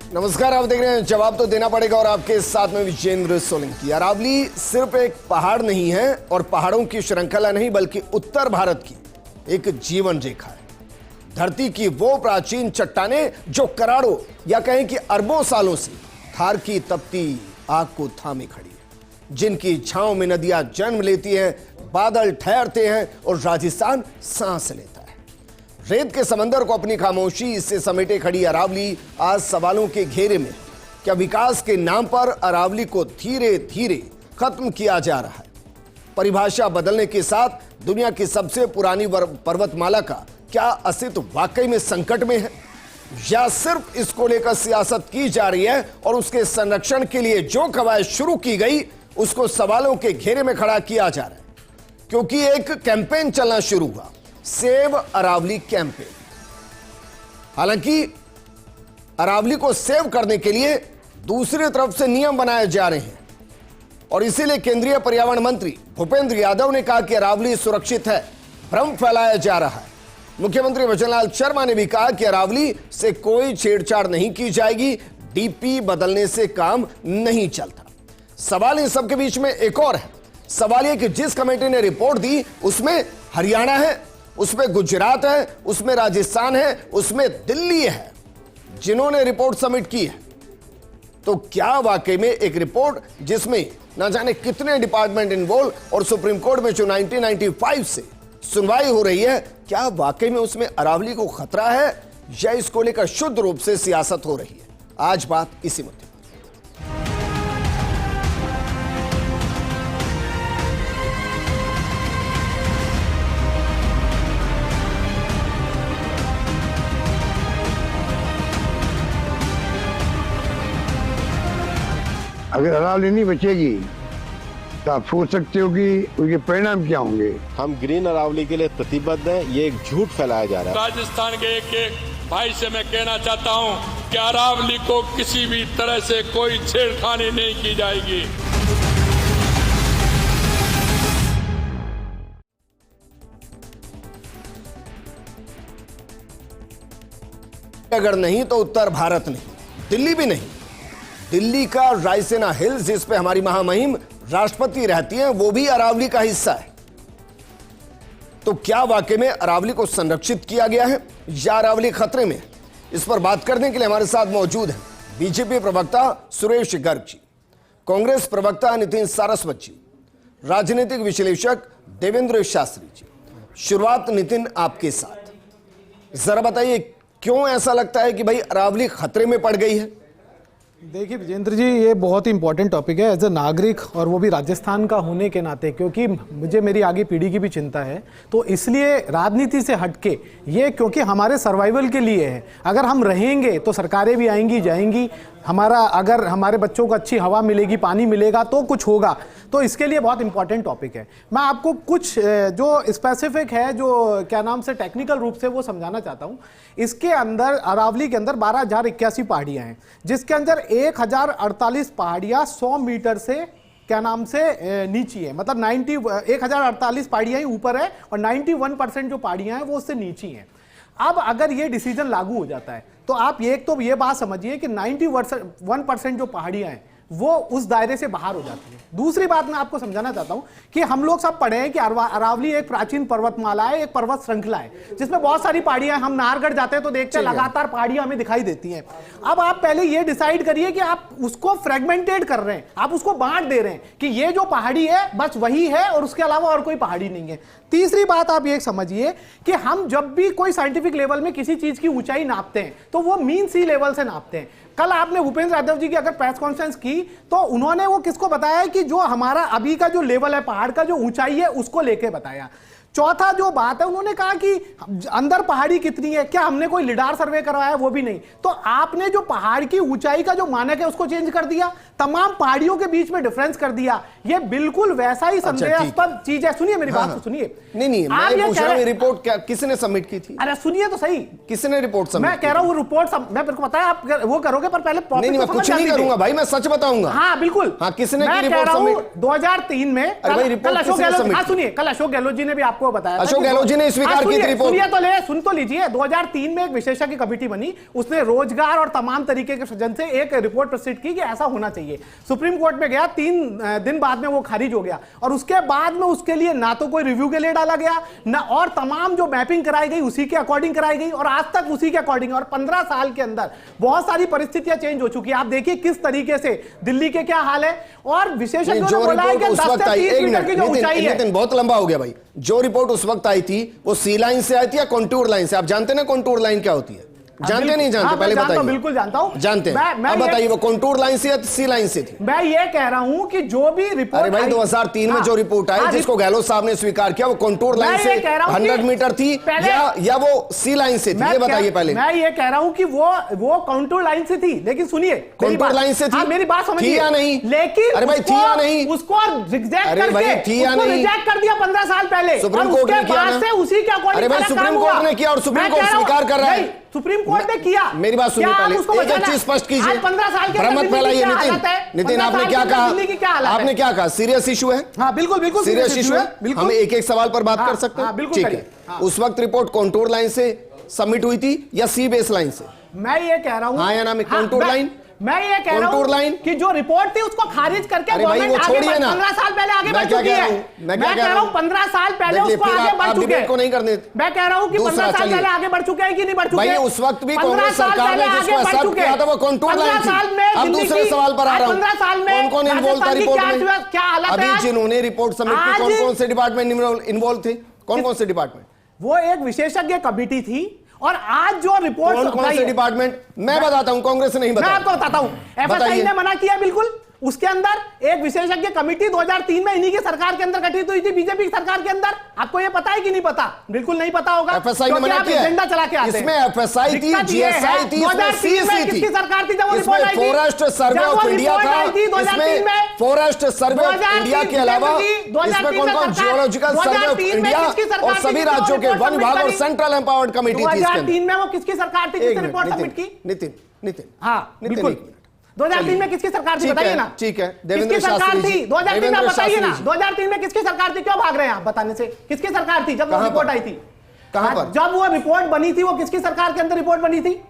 नमस्कार, आप देख रहे हैं जवाब तो देना पड़ेगा और आपके साथ में विजेंद्र सोलंकी। अरावली सिर्फ एक पहाड़ नहीं है और पहाड़ों की श्रृंखला नहीं, बल्कि उत्तर भारत की एक जीवन रेखा है। धरती की वो प्राचीन चट्टानें जो करोड़ों या कहें कि अरबों सालों से थार की तपती आग को थामे खड़ी है, जिनकी छांव में नदियां जन्म लेती हैं, बादल ठहरते हैं और राजस्थान सांस लेता है। रेत के समंदर को अपनी खामोशी से समेटे खड़ी अरावली आज सवालों के घेरे में। क्या विकास के नाम पर अरावली को धीरे धीरे खत्म किया जा रहा है? परिभाषा बदलने के साथ दुनिया की सबसे पुरानी पर्वतमाला का क्या अस्तित्व वाकई में संकट में है, या सिर्फ इसको लेकर सियासत की जा रही है और उसके संरक्षण के लिए जो कवायद शुरू की गई उसको सवालों के घेरे में खड़ा किया जा रहा है? क्योंकि एक कैंपेन चलना शुरू हुआ, सेव अरावली कैंपेन। हालांकि अरावली को सेव करने के लिए दूसरी तरफ से नियम बनाए जा रहे हैं और इसीलिए केंद्रीय पर्यावरण मंत्री भूपेंद्र यादव ने कहा कि अरावली सुरक्षित है, भ्रम फैलाया जा रहा है। मुख्यमंत्री वचनलाल शर्मा ने भी कहा कि अरावली से कोई छेड़छाड़ नहीं की जाएगी, डीपी बदलने से काम नहीं चलता। सवाल इन सबके बीच में एक और है। सवाल यह कि जिस कमेटी ने रिपोर्ट दी उसमें हरियाणा है, उसमें गुजरात है, उसमें राजस्थान है, उसमें दिल्ली है जिन्होंने रिपोर्ट सबमिट की है। तो क्या वाकई में एक रिपोर्ट जिसमें ना जाने कितने डिपार्टमेंट इन्वॉल्व और सुप्रीम कोर्ट में जो 1995 से सुनवाई हो रही है, क्या वाकई में उसमें अरावली को खतरा है या इसको लेकर शुद्ध रूप से सियासत हो रही है? आज बात इसी मुद्दे। अगर अरावली नहीं बचेगी तो आप सोच सकते हो कि उसके परिणाम क्या होंगे। हम ग्रीन अरावली के लिए प्रतिबद्ध हैं। ये एक झूठ फैलाया जा रहा है। राजस्थान के एक भाई से मैं कहना चाहता हूं कि अरावली को किसी भी तरह से कोई छेड़खानी नहीं की जाएगी। अगर नहीं तो उत्तर भारत नहीं, दिल्ली भी नहीं। दिल्ली का रायसेना हिल्स जिस पे हमारी महामहिम राष्ट्रपति रहती हैं, वो भी अरावली का हिस्सा है। तो क्या वाकई में अरावली को संरक्षित किया गया है या अरावली खतरे में? इस पर बात करने के लिए हमारे साथ मौजूद हैं बीजेपी प्रवक्ता सुरेश गर्ग जी, कांग्रेस प्रवक्ता नितिन सारस्वत जी, राजनीतिक विश्लेषक देवेंद्र शास्त्री जी। शुरुआत नितिन आपके साथ, जरा बताइए क्यों ऐसा लगता है कि भाई अरावली खतरे में पड़ गई है? देखिए विजेंद्र जी, ये बहुत ही इंपॉर्टेंट टॉपिक है एज ए नागरिक, और वो भी राजस्थान का होने के नाते, क्योंकि मुझे मेरी आगे पीढ़ी की भी चिंता है। तो इसलिए राजनीति से हटके ये, क्योंकि हमारे सर्वाइवल के लिए है। अगर हम रहेंगे तो सरकारें भी आएंगी जाएंगी, अगर हमारे बच्चों को अच्छी हवा मिलेगी, पानी मिलेगा तो कुछ होगा। तो इसके लिए बहुत इंपॉर्टेंट टॉपिक है। मैं आपको कुछ जो स्पेसिफिक है, जो क्या नाम से टेक्निकल रूप से वो समझाना चाहता हूँ। इसके अंदर अरावली के अंदर 12,081 पहाड़ियाँ हैं, जिसके अंदर 1,048 पहाड़ियाँ 100 मीटर से क्या नाम से नीची है। मतलब 1,048 पहाड़ियाँ ही ऊपर है और 91% जो पहाड़ियाँ हैं वो उससे नीची हैं। अब अगर ये डिसीजन लागू हो जाता है तो आप ये बात समझिए कि 91% जो पहाड़ियां हैं वो उस दायरे से बाहर हो जाती है। दूसरी बात मैं आपको समझाना चाहता हूं कि हम लोग सब पढ़े हैं कि अरावली एक प्राचीन पर्वतमाला है, एक पर्वत श्रृंखला है जिसमें बहुत सारी पहाड़ियां। हम नाहरगढ़ जाते हैं तो देखते हैं लगातार पहाड़ियां हमें दिखाई देती हैं। अब आप पहले ये डिसाइड करिए कि आप उसको फ्रेगमेंटेड कर रहे हैं, आप उसको बांट दे रहे हैं कि ये जो पहाड़ी है बस वही है और उसके अलावा और कोई पहाड़ी नहीं है। तीसरी बात आप ये समझिए कि हम जब भी कोई साइंटिफिक लेवल में किसी चीज की ऊंचाई नापते हैं तो वो मीन सी लेवल से नापते हैं। कल आपने भूपेंद्र यादव जी की अगर प्रेस कॉन्फ्रेंस की तो उन्होंने वो किसको बताया है कि जो हमारा अभी का जो लेवल है पहाड़ का, जो ऊंचाई है, उसको लेके बताया। चौथा जो बात है, उन्होंने कहा कि अंदर पहाड़ी कितनी है, क्या हमने कोई लिडार सर्वे करवाया? वो भी नहीं। तो आपने जो पहाड़ की ऊंचाई का जो मानक है उसको चेंज कर दिया, तमाम पहाड़ियों के बीच में डिफरेंस कर दिया। ये बिल्कुल वैसा ही संदेहास्पद चीज है। सुनिए मेरी बात, सुनिए। नहीं, मैं पूछ रहा हूं रिपोर्ट क्या किसने सबमिट की थी? अरे सुनिए तो सही, किसने रिपोर्ट सबमिट? मैं कह रहा हूं वो रिपोर्ट मैं मेरे को पता है आप वो करोगे, पर पहले मैं कुछ नहीं करूंगा भाई, मैं सच बताऊंगा। हाँ बिल्कुल। हाँ, किसने की रिपोर्ट सबमिट? 2003 में कल अशोक गहलोत जी ने भी आपको आपको बताया था अशोक कि गहलोत जी ने स्वीकार की थी रिपोर्ट। सुन तो लीजिए, 2003 में एक विशेषज्ञ कमेटी बनी, उसने रोजगार और तमाम तरीके के सृजन से एक रिपोर्ट प्रस्तुत की कि ऐसा होना चाहिए। सुप्रीम कोर्ट में गया, 3 दिन बाद में वो खारिज हो गया, और उसके बाद में उसके लिए ना तो कोई रिव्यू के लिए डाला गया ना, और तमाम जो मैपिंग कराई गई उसी के अकॉर्डिंग कराई गई, और आज तक उसी के अकॉर्डिंग। और 15 साल के अंदर बहुत सारी परिस्थितियां चेंज हो चुकी है। आप देखिए किस तरीके से दिल्ली के क्या हाल है, और विशेषज्ञों ने बोला है कि 10 से 30 मीटर की जो ऊंचाई है। नितिन, बहुत लंबा हो गया भाई। जो रिपोर्ट उस वक्त आई थी वो सी लाइन से आई थी या कॉन्टूर लाइन से? आप जानते ना कॉन्टूर लाइन क्या होती है? जानते नहीं जानते? पहले बताइए। बिल्कुल जानता हूं, जानते हैं। अब बताइए वो कॉन्टूर लाइन से या सी लाइन से थी? मैं ये कह रहा हूं कि जो भी रिपोर्ट, अरे भाई 2003 में जो रिपोर्ट आई जिसको गहलोत साहब ने स्वीकार किया, वो कॉन्टूर लाइन से 100 मीटर थी या वो सी लाइन से थी? ये बताइए पहले। मैं ये कह रहा हूं कि वो कॉन्टूर लाइन से थी, लेकिन सुनिए, कॉन्टूर लाइन से थी, मेरी बात समझिए। थी या नहीं? लेकिन अरे भाई थी या नहीं? उसको रिजेक्ट कर दिया 15 साल पहले। सुप्रीम कोर्ट ने किया ना? उसी के अकॉर्डिंग। अरे भाई सुप्रीम कोर्ट ने किया और सुप्रीम कोर्ट स्वीकार कर रहा है। सुप्रीम कोर्ट ने किया। मेरी बात सुनिए पहले, एक चीज स्पष्ट कीजिए, 15 साल के भ्रम मत फैलाइए। नितिन आपने क्या कहा? आपने क्या कहा? सीरियस इशू है? हाँ बिल्कुल बिल्कुल सीरियस इशू है। हम एक एक सवाल पर बात कर सकते हैं? बिल्कुल ठीक है। उस वक्त रिपोर्ट कॉन्टूर लाइन से सबमिट हुई थी या सी बेस लाइन से? मैं ये कह रहा हूं, हाँ या ना में कॉन्टूर लाइन? मैं ये कह रहा हूं कि जो रिपोर्ट थी उसको खारिज करके गवर्नमेंट आगे 15 साल पहले आगे बढ़ चुकी है। मैं कह रहा हूं 15 साल पहले उसको आगे बढ़ चुके हैं। को नहीं करने। मैं कह रहा हूं कि 15 साल पहले आगे बढ़ चुके हैं कि नहीं बढ़ चुके? भाई उस वक्त भी कांग्रेस सरकार ने जिसको एक्सेप्ट किया था वो कॉन्टूर लाइन थी। अब दूसरे सवाल पर आ रहा हूं, 15 साल में कौन इन्वॉल्व था रिपोर्ट में? क्या हालत है? अभी जिन्होंने रिपोर्ट सबमिट की कौन कौन से डिपार्टमेंट इन्वॉल्व थे? कौन कौन से डिपार्टमेंट? वो एक विशेषज्ञ कमेटी थी, और आज जो रिपोर्ट कौन से डिपार्टमेंट? मैं बताता हूं, कांग्रेस ने नहीं बताया। मैं आपको बताता हूं, एफएसआई ने मना किया बिल्कुल। उसके अंदर एक विशेषज्ञ कमेटी 2003 में इन्हीं की सरकार के अंदर गठित हुई थी, बीजेपी की सरकार के अंदर। आपको ये पता है कि नहीं पता? बिल्कुल नहीं पता होगा। एफएसआई ने मना किया। एजेंडा चला के आते हैं। इसमें एफएसआई थी, जीएसआई थी, इसमें सीएससी थी। किसकी सरकार थी जब वो रिपोर्ट आई थी? फॉरेस्ट सर्वे ऑफ इंडिया था। इसमें फॉरेस्ट सर्वे ऑफ इंडिया के अलावा इसमें कौन-कौन जियोलॉजिकल सर्वे ऑफ इंडिया और सभी राज्यों के वन विभाग और सेंट्रल एम्पावर्ड कमेटी थी। 2003 में वो किसकी सरकार थी जिसने रिपोर्ट सबमिट की? नितिन हाँ बिल्कुल। 2003 में किसकी सरकार थी बताइए ना? ठीक है, किसकी सरकार थी 2003 में? बताइए ना 2003 में किसकी सरकार थी? क्यों भाग रहे हैं आप बताने से? किसकी सरकार थी जब वो रिपोर्ट आई थी? कहां पर? जब वो रिपोर्ट बनी थी वो किसकी सरकार के अंदर रिपोर्ट बनी थी?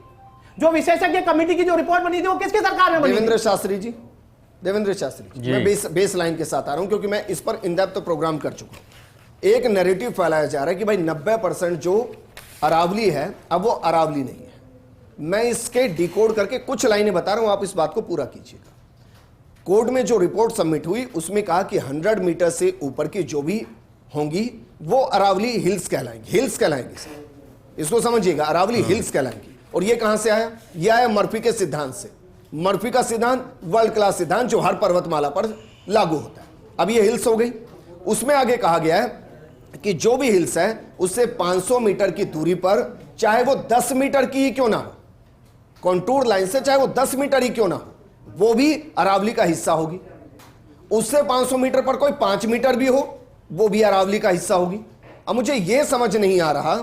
जो विशेषज्ञ कमेटी की जो रिपोर्ट बनी थी वो किसकी सरकार में बनी? देवेंद्र शास्त्री जी। मैं बेस लाइन के साथ आ रहा हूं क्योंकि मैं इस पर इन डेप्थ प्रोग्राम कर चुका हूं। एक नैरेटिव फैलाया जा रहा है कि भाई 90% जो अरावली है अब वो अरावली नहीं है। मैं इसके डिकोड करके कुछ लाइनें बता रहा हूं, आप इस बात को पूरा कीजिएगा। कोर्ट में जो रिपोर्ट सबमिट हुई उसमें कहा कि 100 मीटर से ऊपर की जो भी होंगी वो अरावली हिल्स कहलाएंगी। हिल्स कहलाएंगी सर, इसको समझिएगा, अरावली हिल्स कहलाएंगी। और ये कहां से आया? ये आया मर्फी के सिद्धांत से। मर्फी का सिद्धांत वर्ल्ड क्लास सिद्धांत जो हर पर्वतमाला पर लागू होता है। अब ये हिल्स हो गई। उसमें आगे कहा गया है कि जो भी हिल्स है उससे 500 मीटर की दूरी पर, चाहे वो 10 मीटर की ही क्यों ना हो, कॉन्टूर लाइन से चाहे वो 10 मीटर ही क्यों ना हो, वो भी अरावली का हिस्सा होगी। उससे 500 मीटर पर कोई 5 मीटर भी हो, वो भी अरावली का हिस्सा होगी। अब मुझे यह समझ नहीं आ रहा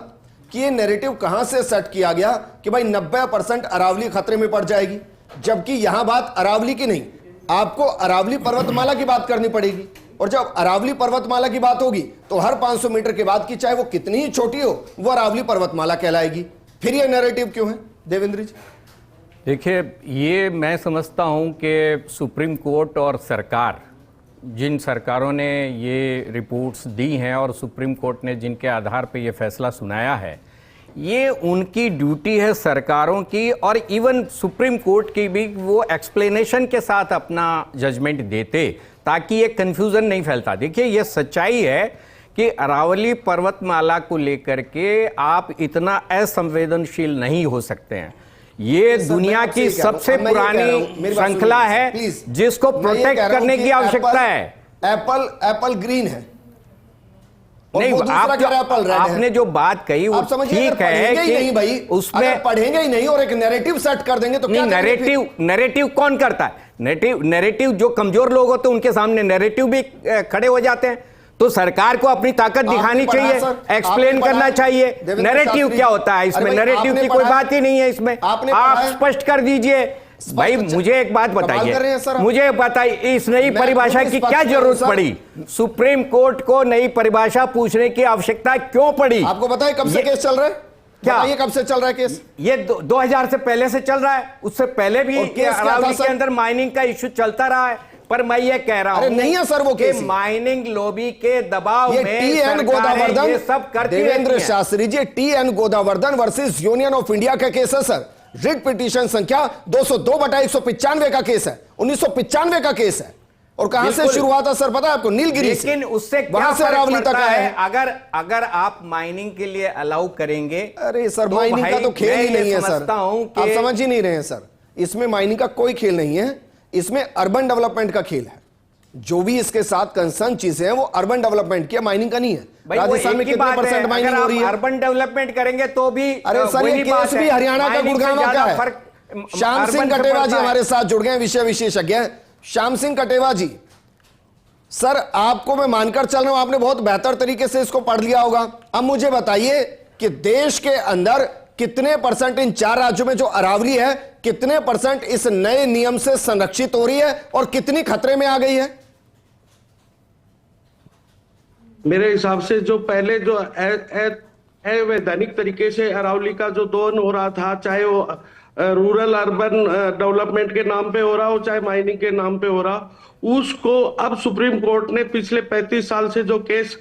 कि ये नैरेटिव कहां से सेट किया गया कि भाई 90% अरावली खतरे में पड़ जाएगी, जबकि यहां बात अरावली की नहीं, आपको अरावली पर्वतमाला की बात करनी पड़ेगी। और जब अरावली पर्वतमाला की बात होगी तो हर 500 मीटर के बाद की चाहे वो कितनी ही छोटी हो वो अरावली पर्वतमाला कहलाएगी। फिर ये नैरेटिव क्यों है देवेंद्र जी? देखिए, ये मैं समझता हूँ कि सुप्रीम कोर्ट और सरकार, जिन सरकारों ने ये रिपोर्ट्स दी हैं और सुप्रीम कोर्ट ने जिनके आधार पे ये फैसला सुनाया है, ये उनकी ड्यूटी है सरकारों की, और इवन सुप्रीम कोर्ट की भी, वो एक्सप्लेनेशन के साथ अपना जजमेंट देते ताकि ये कन्फ्यूज़न नहीं फैलता। देखिए, ये सच्चाई है कि अरावली पर्वतमाला को लेकर के आप इतना असंवेदनशील नहीं हो सकते हैं। ये दुनिया की सबसे पुरानी श्रृंखला है जिसको प्रोटेक्ट करने की आवश्यकता है। एप्पल ग्रीन है, नहीं, आपने जो बात कही वो ठीक है कि भाई उसमें पढ़ेंगे ही नहीं और एक नैरेटिव सेट कर देंगे तो नहीं, नैरेटिव कौन करता है? नैरेटिव जो कमजोर लोग होते हैं उनके सामने नैरेटिव भी खड़े हो जाते हैं। तो सरकार को अपनी ताकत दिखानी चाहिए, एक्सप्लेन करना चाहिए। नैरेटिव क्या होता है इसमें? नैरेटिव की कोई बात ही नहीं है इसमें। आप स्पष्ट कर दीजिए भाई मुझे एक बात कर रहे हैं बताइए, सर आप। मुझे बताइए इस नई मैं परिभाषा खुद की इस क्या पक्ष में हूं जरूरत सर। पड़ी? सुप्रीम कोर्ट को नई परिभाषा पूछने की आवश्यकता क्यों पड़ी? आपको पता है कब से केस चल रहा है? क्या? बताइए कब से चल रहा है केस? ये 2000 से पहले से चल रहा है, उससे पहले भी और केस क्या था अरावली सर? के अंदर माइनिंग का इश्यू चलता रहा है। पर मैं ये कह रहा अरे हूं नहीं है सर वो कि केस। माइनिंग लॉबी के दबाव ये में टी एन सरकारें गोदावर्धन, ये सब करती देवेंद्र रहती हैं। Shastri ji, T N Godavarman versus union of India का केस है सर। रिट पिटीशन संख्या 202/195 का केस है, 1995 का केस है। और कहां से बिल्कुल। शुरू हुआ था सर पता है आपको? नीलगिरी से। लेकिन उससे क्या वहां से फर्क अरावली तक पड़ता आया है? है। अगर आप माइनिंग के लिए अलाउ करेंगे, अरे सर तो माइनिंग का भाई तो खेल मैं ही ये नहीं है सर। समझता हूं कि आप समझ ही नहीं रहे हैं सर, इसमें माइनिंग का कोई खेल नहीं है, इसमें अर्बन डेवलपमेंट का खेल है। जो भी इसके साथ कंसर्न चीजें हैं वो अर्बन डेवलपमेंट की है, माइनिंग का नहीं है। भाई वो राजस्थान में एक ही कितने बात है, परसेंट माइनिंग अगर हो रही आप है? अर्बन डेवलपमेंट करेंगे तो भी अरे सर ये वही बात केस है। भी हरियाणा का, माइनिंग से गुड़गांव का ज्यादा है। फर्क श्याम सिंह अर्बन से कटेवा जी पड़ता है। हमारे साथ जुड़ गए, विषय विशेषज्ञ हैं। श्याम सिंह कटेवा जी, सर आपको मैं मानकर चल रहा हूं आपने बहुत बेहतर तरीके से इसको पढ़ लिया होगा। अब मुझे बताइए कि देश के अंदर कितने परसेंट, इन 4 राज्यों में जो अरावली है, कितने परसेंट इस नए नियम से संरक्षित हो रही है और कितनी खतरे में आ गई है? मेरे हिसाब से जो पहले जो अवैधानिक तरीके से अरावली का जो दोहन हो रहा था, चाहे वो रूरल अर्बन डेवलपमेंट के नाम पे हो रहा हो, चाहे माइनिंग के नाम पे हो रहा, उसको अब सुप्रीम कोर्ट ने पिछले 35 साल से जो केस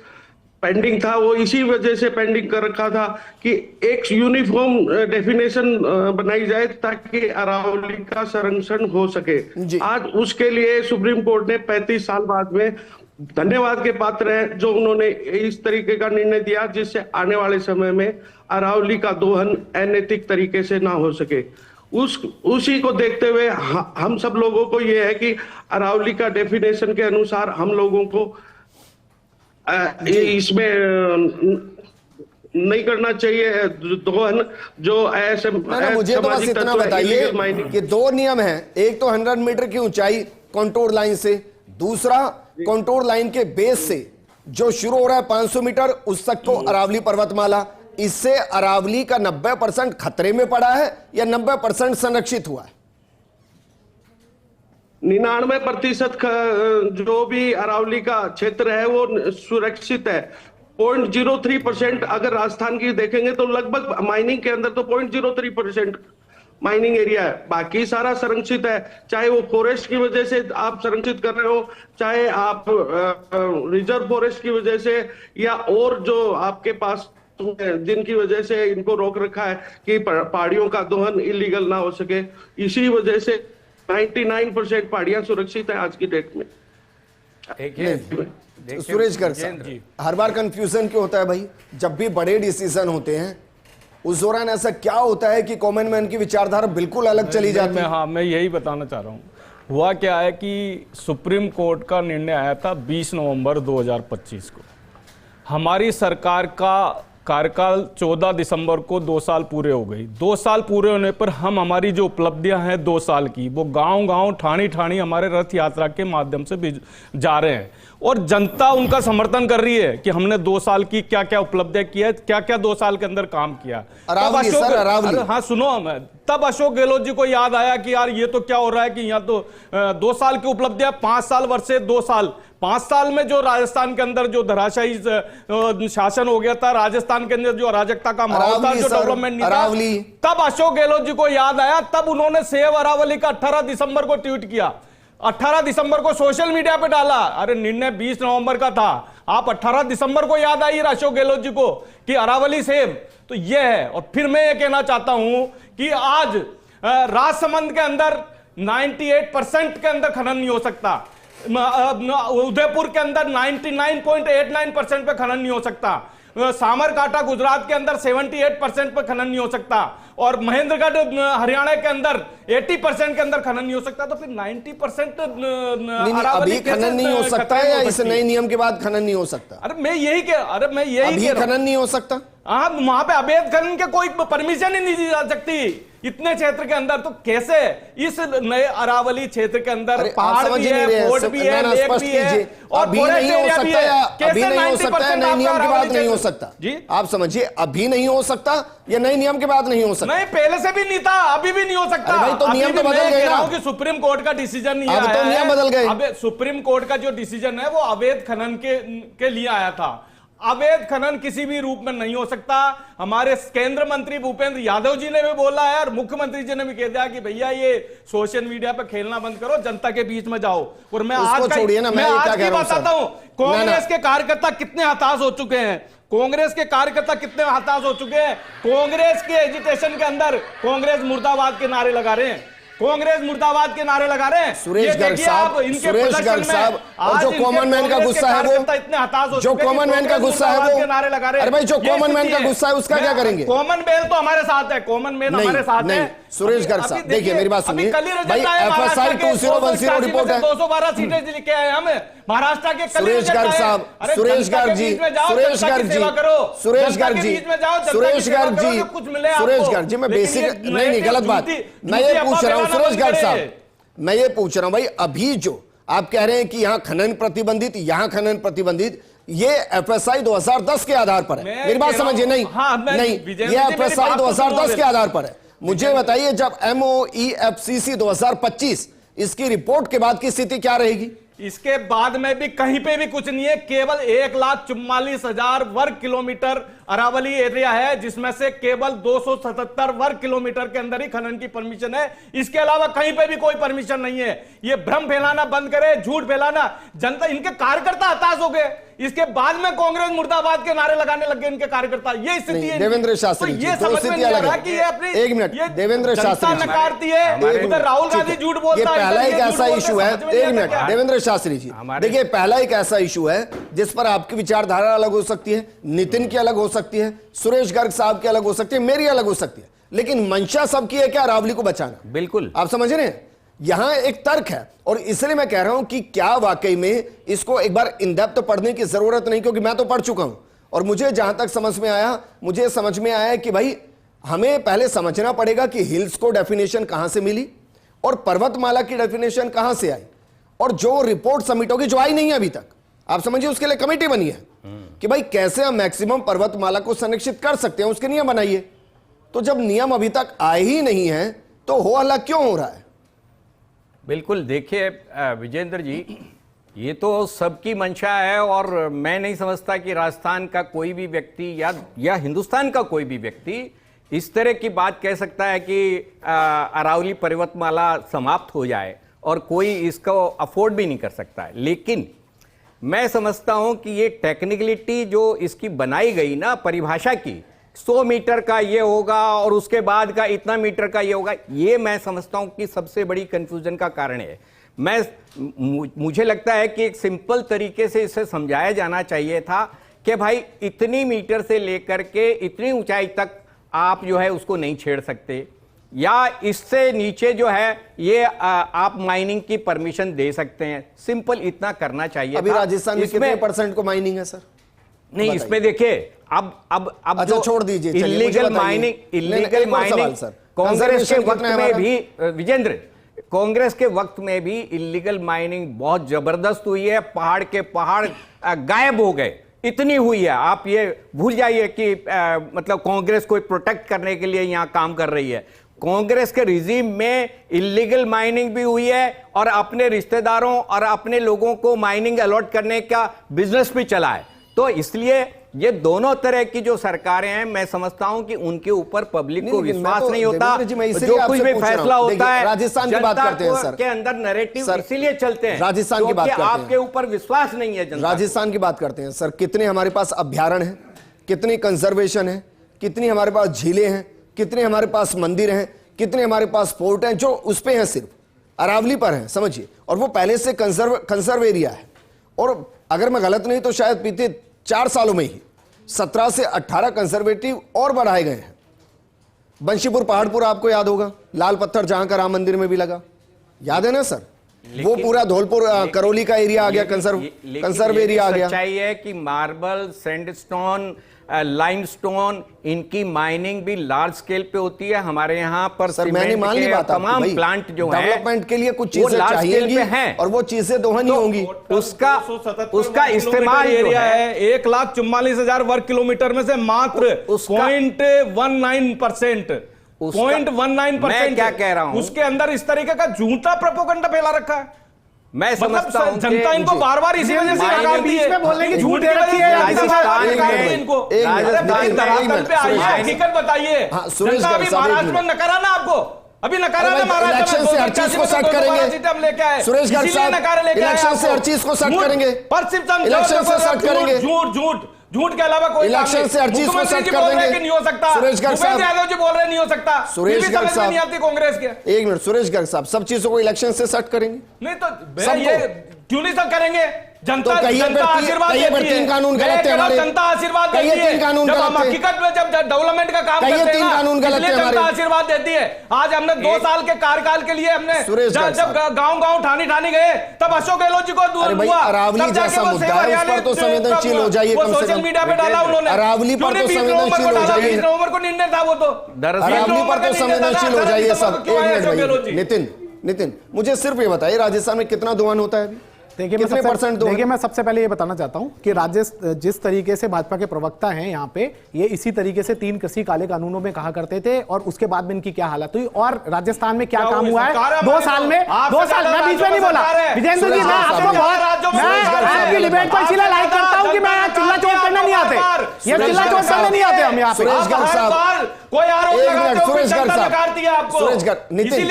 पेंडिंग था वो इसी वजह से पेंडिंग कर रखा था कि एक यूनिफॉर्म डेफिनेशन बनाई जाए ताकि अरावली का संरक्षण हो सके। आज उसके लिए सुप्रीम कोर्ट ने 35 साल बाद में धन्यवाद के पात्र है जो उन्होंने इस तरीके का निर्णय दिया जिससे आने वाले समय में अरावली का दोहन अनैतिक तरीके से ना हो सके। उसी को देखते हुए हम सब लोगों को यह है कि अरावली का डेफिनेशन के अनुसार हम लोगों को इसमें नहीं करना चाहिए दोहन जो ऐसे। मुझे तो बस इतना बताइए कि 2 नियम हैं, एक तो 100 मीटर की ऊंचाई कंटूर लाइन से, दूसरा कंटूर लाइन के बेस से जो शुरू हो रहा है 500 मीटर उस तक को अरावली पर्वतमाला। इससे अरावली का 90% खतरे में पड़ा है या 90% संरक्षित हुआ है? 99% जो भी अरावली का क्षेत्र है वो सुरक्षित है। 0.03% अगर राजस्थान की देखेंगे तो लगभग माइनिंग के अंदर तो 0.03% माइनिंग एरिया है, बाकी सारा संरक्षित है। चाहे वो फॉरेस्ट की वजह से आप संरक्षित कर रहे हो, चाहे आप रिजर्व फॉरेस्ट की वजह से या और जो आपके पास जिनकी वजह से इनको रोक रखा है कि पहाड़ियों का दोहन इलीगल ना हो सके, इसी वजह से 99% पहाड़ियां सुरक्षित है आज की डेट में। सुरेश गर्ग साहब, हर बार कंफ्यूजन क्यों होता है भाई? जब भी बड़े डिसीजन होते हैं उस दौरान ऐसा क्या होता है कि कॉमन मैन की विचारधारा बिल्कुल अलग चली जाती है? हाँ, मैं यही बताना चाह रहा हूँ। हुआ क्या है कि सुप्रीम कोर्ट का निर्णय आया था 20 नवंबर 2025 को। हमारी सरकार का कार्यकाल 14 दिसंबर को 2 साल पूरे हो गई। 2 साल पूरे होने पर हम हमारी जो उपलब्धियां हैं 2 साल की, वो गांव-गांव ठाणी हमारे रथ यात्रा के माध्यम से भी जा रहे हैं और जनता उनका समर्थन कर रही है कि हमने 2 साल की क्या क्या उपलब्धियां की है, क्या क्या 2 साल के अंदर काम किया। हाँ सुनो, तब अशोक गहलोत जी को याद आया कि यार ये तो क्या हो रहा है कि यहाँ तो 2 साल की उपलब्धियां, 5 साल वर्षे 2 साल, 5 साल में जो राजस्थान के अंदर जो धराशायी शासन हो गया था, राजस्थान के अंदर जो अराजकता का माहौल था, जो डेवलपमेंट नहीं था, तब अशोक गहलोत जी को याद आया, तब उन्होंने सेव अरावली का 18 दिसंबर को ट्वीट किया, 18 दिसंबर को सोशल मीडिया पे डाला। अरे निर्णय 20 नवंबर का था, आप 18 दिसंबर को याद आई अशोक गहलोत जी को कि अरावली सेव, तो ये है। और फिर मैं ये कहना चाहता हूं कि आज राजसमंद के अंदर 98% के अंदर खनन नहीं हो सकता, उदयपुर के अंदर 99.89% पे खनन नहीं हो सकता, सामरकांठा गुजरात के अंदर 78% पे खनन नहीं हो सकता, और महेंद्रगढ़ हरियाणा के अंदर 80% के अंदर खनन नहीं हो सकता। तो फिर 90% अभी खनन नहीं हो सकता है या इस नए नियम के बाद खनन नहीं हो सकता? अरे मैं यही खनन नहीं हो सकता। हाँ, वहां पे अवैध खनन के कोई परमिशन ही नहीं दी जा सकती। इतने क्षेत्र के अंदर, तो कैसे इस नए अरावली क्षेत्र के अंदर पहाड़ भी है, फोर्ट भी है, लेक भी है और अभी नहीं हो सकता या अभी नहीं हो सकता या नए नियम के बाद नहीं हो सकता जी? आप समझिए, अभी नहीं हो सकता या नए नियम के बाद नहीं हो सकता? नहीं, पहले से भी नहीं था, अभी भी नहीं हो सकता। भाई तो नियम तो बदल गए ना, कि सुप्रीम कोर्ट का डिसीजन नहीं अब आया तो नियम बदल गए। अब सुप्रीम कोर्ट का जो डिसीजन है वो अवैध खनन के लिए आया था। अवैध खनन किसी भी रूप में नहीं हो सकता। हमारे केंद्र मंत्री भूपेंद्र यादव जी ने भी बोला है और मुख्यमंत्री जी ने भी कह दिया कि भैया ये सोशल मीडिया पे खेलना बंद करो, जनता के बीच में जाओ। और मैं आज की बताता हूं, कांग्रेस के कार्यकर्ता कितने हताश हो चुके हैं, कांग्रेस के कार्यकर्ता कितने हताश हो चुके हैं। कांग्रेस के एजिटेशन के अंदर कांग्रेस मुर्दाबाद के नारे लगा रहे हैं, कांग्रेस मुर्दाबाद के नारे लगा रहे हैं। सुरेश गर्ग साहब, सुरेश गर्ग साहब, और जो कॉमन मैन का गुस्सा है वो, जो कॉमन मैन का गुस्सा है वो, अरे भाई जो कॉमन मैन का गुस्सा है उसका क्या करेंगे? कॉमन मैन तो हमारे साथ है, कॉमन मैन हमारे साथ है। सुरेश गर्ग साहब देखिए मेरी बात सुनिए भाई, FSI 2010 रिपोर्ट है, 212 सीटें लेके आए हम महाराष्ट्र के। सुरेश गर्ग साहब, सुरेश गर्ग जी, सुरेश गर्ग जी, सुरेश गर्ग जी, सुरेश गर्ग जी, सुरेश गर्ग जी, मैं बेसिक नहीं गलत बात मैं ये पूछ रहा हूं सुरेश गर्ग साहब, मैं ये पूछ रहा हूं भाई, अभी जो आप कह रहे हैं कि यहां खनन प्रतिबंधित, यहां खनन प्रतिबंधित, ये FSI 2010 के आधार पर है, मेरी बात समझिए। नहीं नहीं, ये FSI 2010 के आधार पर है। मुझे बताइए जब MOEFCC 2025 इसकी रिपोर्ट के बाद की स्थिति क्या रहेगी? इसके बाद में भी कहीं पे भी कुछ नहीं है, केवल 1,44,000 वर्ग किलोमीटर अरावली एरिया है, जिसमें से केवल 277 वर्ग किलोमीटर के अंदर ही खनन की परमिशन है। इसके अलावा कहीं पे भी कोई परमिशन नहीं है। ये भ्रम फैलाना बंद करे, झूठ फैलाना। जनता, इनके कार्यकर्ता हताश हो गए, इसके बाद में कांग्रेस मुर्दाबाद के नारे लगाने लगे इनके कार्यकर्ता। ये स्थिति है देवेंद्र शास्त्री जी, ये समझ में नहीं आ रहा कि ये अपनी एक मिनट देवेंद्र शास्त्री जी नकारती है, उधर राहुल गांधी झूठ बोलता है। ये पहला एक ऐसा इशू है, एक मिनट देवेंद्र शास्त्री जी, देखिए पहला एक ऐसा इशू है जिस पर आपकी विचारधारा अलग हो सकती है, नितिन की अलग हो सकती है, सुरेश गर्ग साहब की अलग हो सकती है, मेरी अलग हो सकती है, लेकिन मंशा सबकी है क्या? अरावली को बचाना। बिल्कुल, आप समझ रहे हैं, यहां एक तर्क है और इसलिए मैं कह रहा हूं कि क्या वाकई में इसको एक बार इन डेप्थ पढ़ने की जरूरत नहीं, क्योंकि मैं तो पढ़ चुका हूं और मुझे जहां तक समझ में आया कि भाई हमें पहले समझना पड़ेगा कि हिल्स को डेफिनेशन कहां से मिली और पर्वतमाला की डेफिनेशन कहां से आई, और जो रिपोर्ट सबमिट होगी, जो आई नहीं है अभी तक, आप समझिए उसके लिए कमेटी बनी है कि भाई कैसे हम मैक्सिमम पर्वतमाला को संरक्षित कर सकते हैं, उसके नियम बनाइए। तो जब नियम अभी तक आए ही नहीं है तो हो हल्ला क्यों हो रहा है? बिल्कुल, देखिए विजेंद्र जी, ये तो सबकी मंशा है और मैं नहीं समझता कि राजस्थान का कोई भी व्यक्ति या हिंदुस्तान का कोई भी व्यक्ति इस तरह की बात कह सकता है कि अरावली पर्वतमाला समाप्त हो जाए, और कोई इसको अफोर्ड भी नहीं कर सकता है। लेकिन मैं समझता हूं कि ये टेक्निकलिटी जो इसकी बनाई गई ना, परिभाषा की, 100 मीटर का ये होगा और उसके बाद का इतना मीटर का ये होगा, ये मैं समझता हूं कि सबसे बड़ी कंफ्यूजन का कारण है। मुझे लगता है कि एक सिंपल तरीके से इसे समझाया जाना चाहिए था कि भाई इतनी मीटर से लेकर के इतनी ऊंचाई तक आप जो है उसको नहीं छेड़ सकते, या इससे नीचे जो है ये आप माइनिंग की परमिशन दे सकते हैं। सिंपल इतना करना चाहिए। अभी राजस्थान में कितने % को माइनिंग है सर? नहीं, इसमें देखिए अब अच्छा, छोड़ दीजिए, इलीगल माइनिंग कांग्रेस के वक्त में भी, विजेंद्र, कांग्रेस के वक्त में भी इलीगल माइनिंग बहुत जबरदस्त हुई है, पहाड़ के पहाड़ गायब हो गए, इतनी हुई है। आप ये भूल जाइए कि मतलब कांग्रेस कोई प्रोटेक्ट करने के लिए यहां काम कर रही है। कांग्रेस के रिजीम में इलीगल माइनिंग भी हुई है और अपने रिश्तेदारों और अपने लोगों को माइनिंग अलॉट करने का बिजनेस भी चला है। तो इसलिए ये दोनों तरह की जो सरकारें हैं, मैं समझता हूं कि उनके ऊपर पब्लिक को विश्वास नहीं होता। जो कुछ भी फैसला होता है राजस्थान की बात करते हैं सर, के अंदर नैरेटिव इसीलिए चलते हैं, राजस्थान की बात करते हैं, आपके ऊपर विश्वास नहीं है जनता। राजस्थान की बात करते हैं सर, कितने हमारे पास अभ्यारण्य है, कितनी कंजर्वेशन है, कितनी हमारे पास झीलें हैं, कितने हमारे पास मंदिर हैं, कितने हमारे पास पोर्ट हैं, जो उस पे हैं, सिर्फ अरावली पर हैं, समझिए। और वो पहले से कंजर्व एरिया है, और अगर मैं गलत नहीं तो शायद बीते 4 सालों में ही 17 से 18 कंजर्वेटिव और बढ़ाए गए हैं। बंशीपुर पहाड़पुर आपको याद होगा, लाल पत्थर जहां का राम मंदिर में भी लगा, याद है ना सर? वो पूरा धौलपुर करौली का एरिया आ गया, कंसर्व एरिया आ गया। सच्चाई है कि मार्बल, सैंडस्टोन, लाइमस्टोन, इनकी माइनिंग भी लार्ज स्केल पे होती है। हमारे यहाँ पर सर मैंने मान ली बात, तमाम प्लांट जो है डेवलपमेंट के लिए कुछ चीजें चाहिएगी और वो चीजें दोहन नहीं होंगी। उसका इस्तेमाल एरिया है 1,44,000 वर्ग किलोमीटर में से मात्र 0.19%। 0.19%। मैं क्या कह रहा हूं, उसके अंदर इस तरीके का झूठा प्रोपेगेंडा फैला रखा है। मैं समझता हूं जनता इनको बार बार इसी वजह से लगा दी है, बोलने की झूठ दे रखी है इनको। धरातल पे आइए, हकीकत बताइए। जनता अभी महाराष्ट्र में नकारा ना आपको, अभी नकारा ना महाराष्ट्र इलेक्शन से हर चीज को सेट करेंगे। लेके आए सुरेश गर्ग साहब, इलेक्शन से हर चीज को सेट करेंगे, इलेक्शन से सेट करेंगे। झूठ के अलावा कोई इलेक्शन से हर चीज को सेट कर देंगे। नहीं हो सकता। सुरेश गर्ग साहब, यादव जी बोल रहे नहीं हो सकता। सुरेश गर्ग साहब नहीं आती कांग्रेस के। एक मिनट, सुरेश गर्ग साहब, सब चीजों को इलेक्शन से सेट करेंगे? नहीं तो ये क्यों नहीं सब करेंगे? जनता कहिए आशीर्वाद फिर 3 कानून गलत है हमारे। जनता आशीर्वाद देती है। 3 कानून गलत है। हकीकत में जब डेवलपमेंट का काम करते हैं 3 कानून गलत है हमारे। जनता आशीर्वाद देती है। आज हमने 2 साल के कार्यकाल के लिए हमने जब गांव ठानी गए तब अशोक गहलोत जी को दूर हुआ। अरावली जैसा मुद्दा है, उस पर तो संवेदनशील हो जाइए कम से कम। सोशल मीडिया पे डाला उन्होंने, अरावली पर तो संवेदनशील हो जाइए। 20 नवंबर को निर्णय था वो तो। अरावली पर तो संवेदनशील हो जाइए सब। 1 मिनट भाई, नितिन मुझे सिर्फ ये बताइए, राजस्थान में कितना धुआं होता है? देखिए मैं सबसे पहले ये बताना चाहता हूं कि जिस तरीके से भाजपा के प्रवक्ता हैं यहाँ पे, ये इसी तरीके से 3 कृषि काले कानूनों में कहा करते थे और उसके बाद में इनकी क्या हालत हुई और राजस्थान में क्या काम हुआ है 2 साल में। 2 साल मैं बीच में नहीं बोला विजेंद्र जी, मैं आपको आपकी डिबेट को इसीलिए लाइक करता हूं कि मैं चिल्ला चोट करने नहीं आते, ये चिल्ला चोट करने नहीं आते हम यहाँ पे। सुरेश गर्ग साहब, कोई आरोप लगाते हो, सुरेश गर्ग जनता साहब, नकारती है आपको। सुरेश गर्ग, नितिन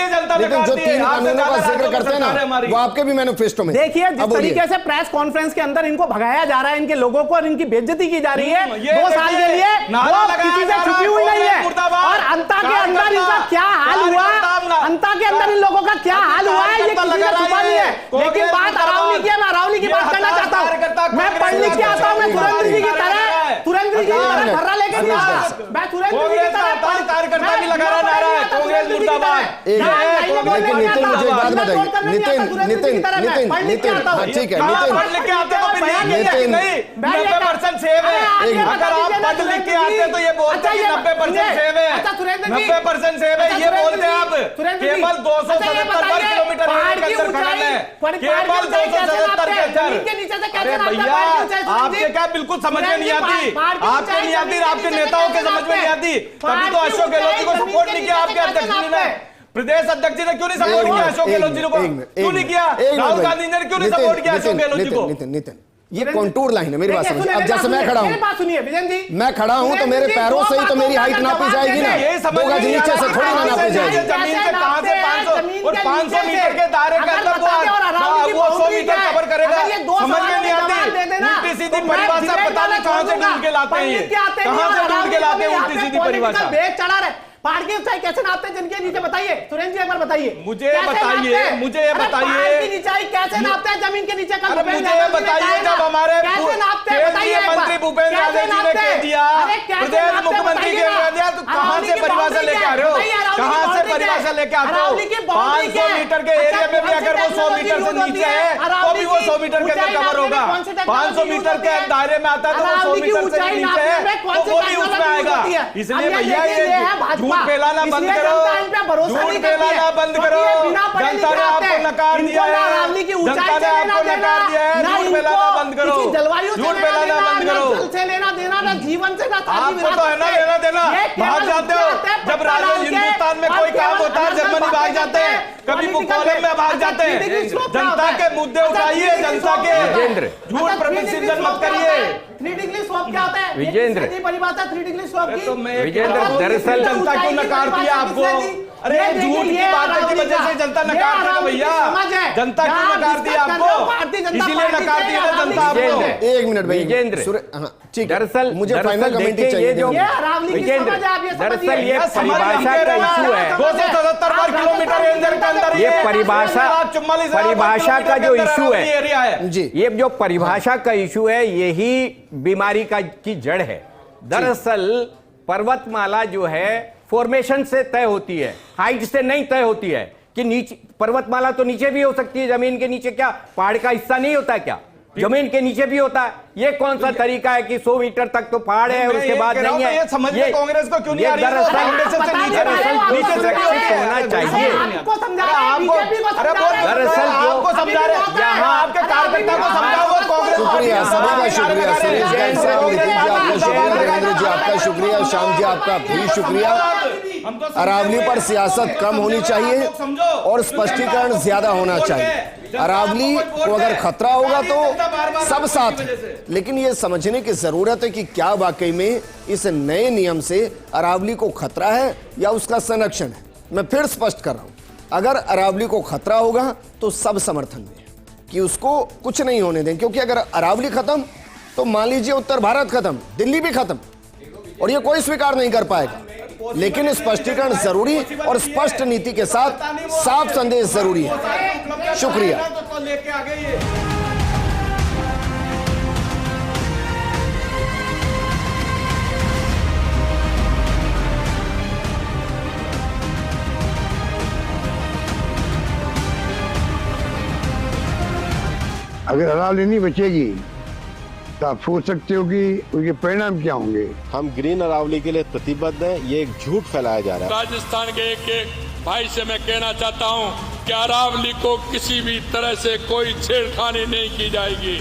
जो 3 कानूनों का जिक्र करते हैं ना, वो आपके भी मैनिफेस्टो में। देखिए जिस तरीके से प्रेस कॉन्फ्रेंस के अंदर इनको भगाया जा रहा है, इनके लोगों को, और इनकी बेइज्जती की जा रही है 2 साल के लिए, वो किसी से छुपी हुई नहीं है। और अंता के अंदर इनका क्या हाल हुआ, अंता के अंदर इन लोगों का क्या हाल हुआ है, ये किसी से छुपा नहीं है। लेकिन बात अरावली की है, मैं अरावली की बात करना चाहता हूं। मैं पढ़ लिख के आता हूं, मैं सुरेंद्र जी की तरह धर्रा लेके नहीं आता। मैं सुरेंद्र जी की तरह कार्यकर्ता भी लगा रहा नारा है कांग्रेस मुर्दाबाद। लेकिन नितिन मुझे एक बात बताइए, नितिन हाँ ठीक है, पढ़ लिख के आते तो फिर नहीं 90% सेव है। अगर आप पढ़ लिख के आते तो ये बोलते हैं 90% सेव है, 90% सेव है, ये बोलते हैं आप। केवल 277 वर्ग किलोमीटर के अंदर खड़ा है, केवल 277 के अंदर। अरे भैया आपके क्या बिल्कुल समझ में नहीं आती, आपके नहीं आती, आपके नेताओं के समझ में नहीं आती। तभी तो अशोक गहलोत जी को सपोर्ट नहीं किया आपके अध्यक्ष जी ने, प्रदेश अध्यक्ष जी ने क्यों नहीं सपोर्ट किया अशोक गहलोत जी को? क्यों नहीं किया? राहुल गांधी ने क्यों नहीं सपोर्ट किया अशोक गहलोत जी को? नितिन ये कॉन्टूर लाइन है, मेरी बात समझिए। अब जैसे मैं खड़ा हूँ, मैं खड़ा हूँ तो मेरे पैरों से ही तो मेरी हाइट नापी जाएगी ना, 2 गज नीचे से थोड़ी ना नापी जाएगी। जमीन से कहां से 500 मीटर के दायरे के अंदर वो 100 मीटर कवर करेगा? समझ में नहीं आती, उल्टी सीधी परिभाषा पता नहीं कहां से ढूंढ के लाते हैं, कहां से ढूंढ के लाते हैं उल्टी सीधी परिभाषा। पहाड़ की ऊंचाई कैसे नापते हैं जिनके नीचे? बताइए सुरेंद्र जी, एक बार बताइए, मुझे बताइए, मुझे बताइए की ऊंचाई कैसे नापते हैं जमीन के नीचे का? मुझे बताइए, जब हमारे केंद्रीय मंत्री भूपेंद्र यादव जी ने कह दिया, प्रदेश मुख्यमंत्री ने कह दिया, तो कहां से परिभाषा लेके आ रहे हो? कहां से परिभाषा लेके आते हो? 500 मीटर के एरिया में भी अगर वो 100 मीटर से नीचे है तो भी वो 100 मीटर के अंदर कवर होगा। 500 मीटर के दायरे में आता है तो वो 100 मीटर से नीचे है तो वो भी उसमें आएगा। इसलिए भैया ये झूठ फैलाना बंद करो, झूठ फैलाना बंद करो। जनता ने आपको नकार दिया है, जनता ने आपको नकार दिया है, झूठ फैलाना बंद करो, झूठ फैलाना बंद करो। से लेना देना ना जीवन से ना, आपको तो है ना लेना देना, भाग जाते हो जब हिंदुस्तान में कोई काम होता है, जर्मनी भाग जाते हैं, कभी मुकाबले में भाग जाते हैं। जनता के मुद्दे उठाइए, जनता के, झूठ प्रदर्शन मत करिए। 3 डिग्री स्लोप क्या होता है विजेंद्र? परिभाषा 3 डिग्री स्लोप की। विजेंद्र दरअसल जनता क्यों नकारती है आपको? अरे झूठ की बातों की वजह से जनता नकारती है भैया, जनता क्यों नकारती है आपको? इसीलिए नकारती है ना जनता आपको। 1 मिनट भाई विजेंद्र, ठीक, दरअसल मुझे फाइनल कमेंट चाहिए। विजेंद्र दरअसल ये परिभाषा का इशू है, 277 वर्ग किलोमीटर रेंजर के अंदर ये परिभाषा का जो इशू है जी, ये जो परिभाषा का इशू है यही बीमारी की जड़ है। दरअसल पर्वतमाला जो है फॉर्मेशन से तय होती है, हाइट से नहीं तय होती है कि नीचे पर्वतमाला तो नीचे भी हो सकती है, जमीन के नीचे क्या पहाड़ का हिस्सा नहीं होता क्या? जमीन के नीचे भी होता है। ये कौन सा तरीका है कि 100 मीटर तक तो पहाड़ है और उसके बाद नहीं है? ये समझने कांग्रेस को क्यों नहीं आ रही है? दरअसल नीचे से होना चाहिए। आपको समझा रहे हैं, दरअसल आपको समझा रहे हैं, यहाँ आपके कार्यकर्ता को समझाओ। कांग्रेस शुक्रिया, सभी का शुक्रिया। सुरेश जैन साहब, नितिन जी आपका शुक्रिया, देवेंद्र जी आपका शुक्रिया, श्याम जी आपका भी शुक्रिया। अरावली पर सियासत कम होनी चाहिए और स्पष्टीकरण ज्यादा होना चाहिए। अरावली को अगर खतरा होगा तो सब साथ है, लेकिन यह समझने की जरूरत है कि क्या वाकई में इस नए नियम से अरावली को खतरा है या उसका संरक्षण है। मैं फिर स्पष्ट कर रहा हूं, अगर अरावली को खतरा होगा तो सब समर्थन में कि उसको कुछ नहीं होने दें, क्योंकि अगर अरावली खत्म तो मान लीजिए उत्तर भारत खत्म, दिल्ली भी खत्म, और ये कोई स्वीकार नहीं कर पाएगा। लेकिन स्पष्टीकरण जरूरी और स्पष्ट नीति के साथ साफ संदेश जरूरी है। शुक्रिया। अगर अरावली नहीं बचेगी तो आप सोच सकते हो कि उनके परिणाम क्या होंगे। हम ग्रीन अरावली के लिए प्रतिबद्ध हैं। ये एक झूठ फैलाया जा रहा है। राजस्थान के एक भाई से मैं कहना चाहता हूं कि अरावली को किसी भी तरह से कोई छेड़खानी नहीं की जाएगी।